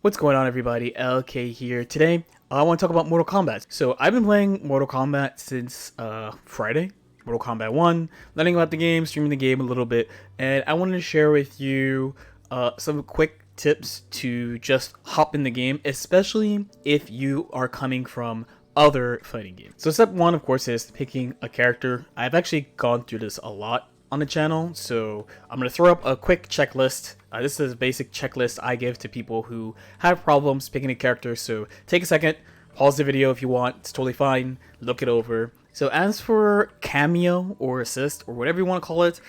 What's going on, everybody? LK here. Today, I want to talk about Mortal Kombat. So I've been playing Mortal Kombat since Friday, Mortal Kombat 1, learning about the game, streaming the game a little bit, and I wanted to share with you some quick tips to just hop in the game, especially if you are coming from other fighting games. So step one, of course, is picking a character. I've actually gone through this a lot on the channel, so I'm going to throw up a quick checklist. This is a basic checklist I give to people who have problems picking a character, so take a second, pause the video if you want, it's totally fine, look it over. So as for cameo or assist, or whatever you want to call it,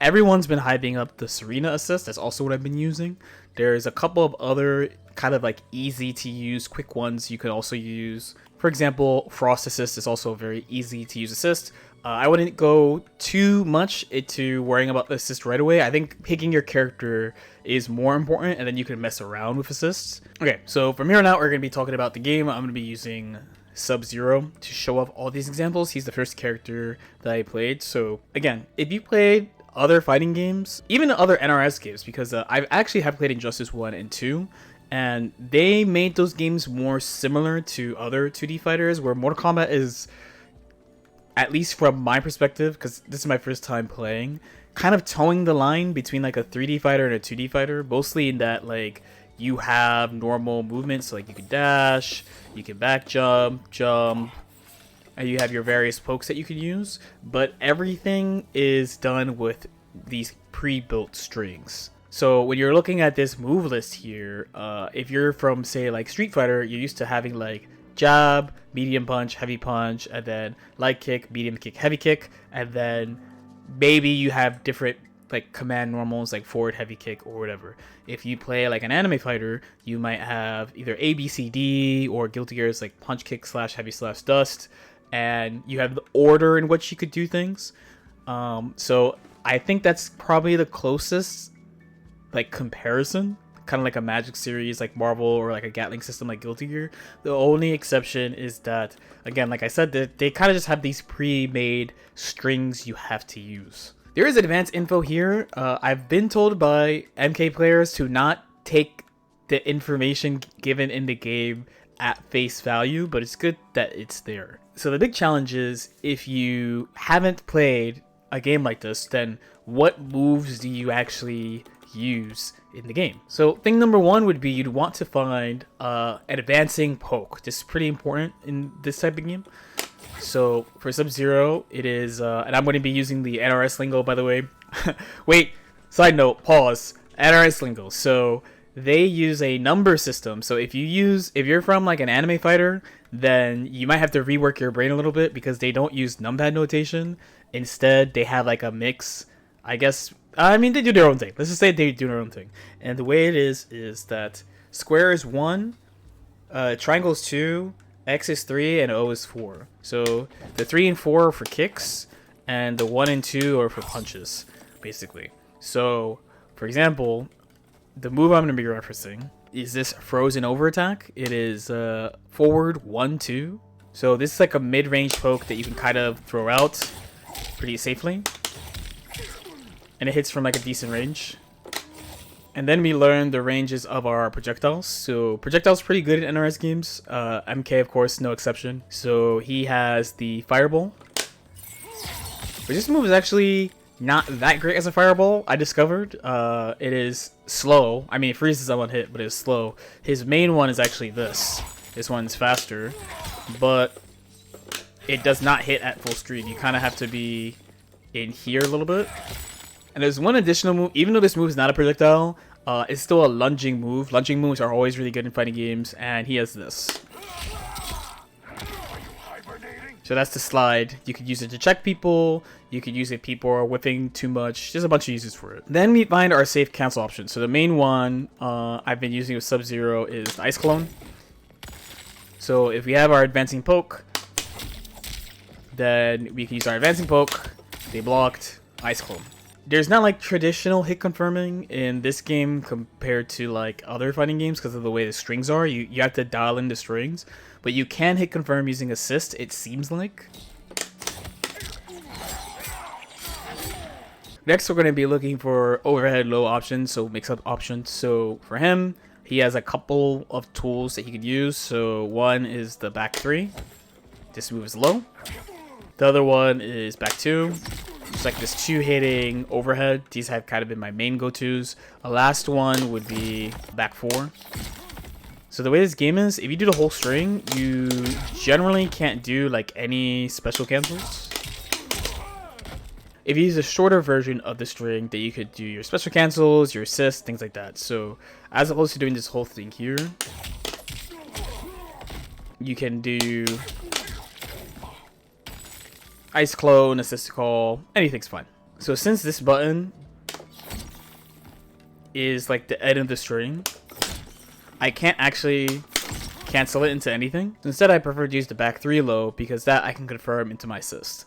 everyone's been hyping up the Serena assist. That's also what I've been using. There's a couple of other kind of like easy to use, quick ones you could also use. For example, Frost assist is also a very easy to use assist. I wouldn't go too much into worrying about the assist right away. I think picking your character is more important, and then you can mess around with assists. Okay, so from here on out, we're going to be talking about the game. I'm going to be using Sub-Zero to show off all these examples. He's the first character that I played. So again, if you played other fighting games, even other NRS games, because I actually have played Injustice 1 and 2, and they made those games more similar to other 2D fighters, where Mortal Kombat is, at least from my perspective, because this is my first time playing, kind of towing the line between like a 3D fighter and a 2D fighter, mostly in that like you have normal movements, so like you can dash, you can back jump, and you have your various pokes that you can use, but everything is done with these pre-built strings. So when you're looking at this move list here, if you're from, say, like Street Fighter, you're used to having like jab, medium punch, heavy punch, and then light kick, medium kick, heavy kick, and then maybe you have different like command normals like forward, heavy kick, or whatever. If you play like an anime fighter, you might have either A, B, C, D, or Guilty Gear's like punch, kick, slash, heavy, slash, dust, and you have the order in which you could do things. So I think that's probably the closest like comparison, kind of like a Magic series like Marvel, or like a Gatling system like Guilty Gear. The only exception is that, again, like I said, they kind of just have these pre-made strings you have to use. There is advanced info here. I've been told by MK players to not take the information given in the game at face value, but it's good that it's there. So the big challenge is, if you haven't played a game like this, then what moves do you actually use in the game? So thing number one would be you'd want to find an advancing poke. This is pretty important in this type of game. So for Sub-Zero, it is, and I'm going to be using the NRS lingo, by the way. Wait, side note, pause. NRS lingo. So they use a number system. So if you're from like an anime fighter, then you might have to rework your brain a little bit, because they don't use numpad notation. Instead, they have like a mix, I guess. I mean, they do their own thing. Let's just say they do their own thing. And the way it is that square is 1, triangle is 2, X is 3, and O is 4. So the 3 and 4 are for kicks, and the 1 and 2 are for punches, basically. So, for example, the move I'm going to be referencing is this frozen over attack. It is forward 1, 2. So this is like a mid-range poke that you can kind of throw out pretty safely, and it hits from like a decent range. And then we learn the ranges of our projectiles. So projectiles pretty good in NRS games. MK, of course, no exception. So he has the fireball, but this move is actually not that great as a fireball, I discovered. It is slow. I mean, it freezes on one hit, but it's slow. His main one is actually this. This one's faster, but it does not hit at full speed. You kind of have to be in here a little bit. And there's one additional move. Even though this move is not a projectile, it's still a lunging move. Lunging moves are always really good in fighting games, and he has this. So that's the slide. You could use it to check people. You could use it if people are whipping too much. There's a bunch of uses for it. Then we find our safe cancel option. So the main one I've been using with Sub-Zero is the Ice Clone. So if we have our advancing poke, then we can use our advancing poke. They blocked. Ice Clone. There's not like traditional hit confirming in this game compared to like other fighting games, because of the way the strings are. You have to dial in the strings, but you can hit confirm using assist, it seems like. Next, we're going to be looking for overhead low options, so mix up options. So for him, he has a couple of tools that he could use. So one is the back 3. This move is low. The other one is back 2. It's like this 2-hitting overhead. These have kind of been my main go-tos. The last one would be back 4. So the way this game is, if you do the whole string, you generally can't do like any special cancels. If you use a shorter version of the string, that you could do your special cancels, your assists, things like that. So as opposed to doing this whole thing here, you can do ice clone, assist call, anything's fine. So since this button is like the end of the string, I can't actually cancel it into anything. Instead, I prefer to use the back 3 low because that I can confirm into my assist.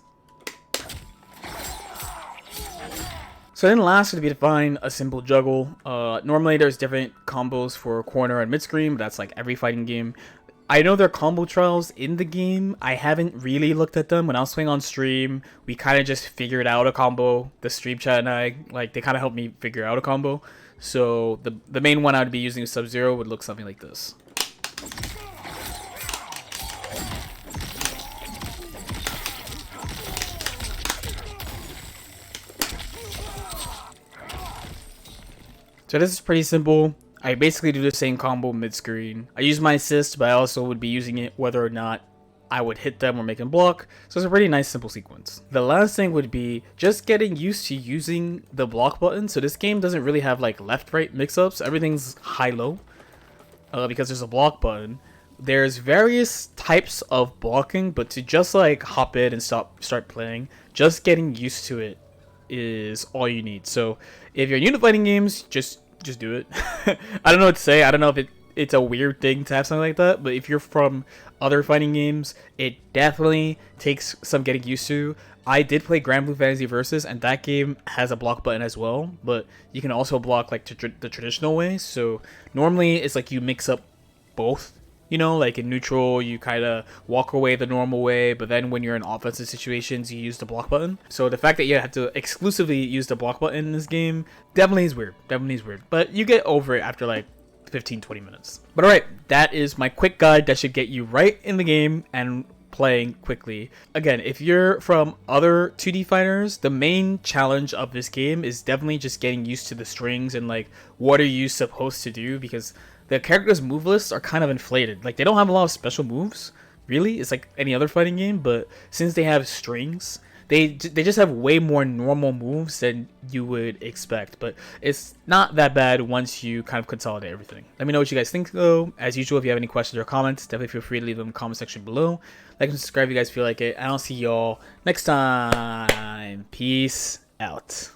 So then last would be to find a simple juggle. Normally there's different combos for corner and mid screen, but that's like every fighting game. I know there are combo trials in the game. I haven't really looked at them. When I was playing on stream, we kind of just figured out a combo. The stream chat and I, like, they kind of helped me figure out a combo. So the main one I would be using with Sub-Zero would look something like this. So this is pretty simple. I basically do the same combo mid-screen. I use my assist, but I also would be using it whether or not I would hit them or make them block. So it's a pretty nice simple sequence. The last thing would be just getting used to using the block button. So this game doesn't really have like left-right mix-ups. Everything's high-low because there's a block button. There's various types of blocking, but to just like hop in and start playing, just getting used to it is all you need. So if you're new to fighting games, just do it. I don't know what to say. I don't know if it's a weird thing to have something like that, but if you're from other fighting games, it definitely takes some getting used to. I did play Grand Blue Fantasy Versus, and that game has a block button as well, but you can also block like the traditional way. So normally it's like you mix up both. You know, like in neutral, you kind of walk away the normal way, but then when you're in offensive situations, you use the block button. So the fact that you have to exclusively use the block button in this game definitely is weird. But you get over it after like 15-20 minutes. But alright, that is my quick guide that should get you right in the game and playing quickly. Again, if you're from other 2D fighters, the main challenge of this game is definitely just getting used to the strings and like what are you supposed to do, because the characters' move lists are kind of inflated. Like, they don't have a lot of special moves, really. It's like any other fighting game, but since they have strings, they just have way more normal moves than you would expect. But it's not that bad once you kind of consolidate everything. Let me know what you guys think, though. As usual, if you have any questions or comments, definitely feel free to leave them in the comment section below. Like and subscribe if you guys feel like it. And I'll see y'all next time. Peace out.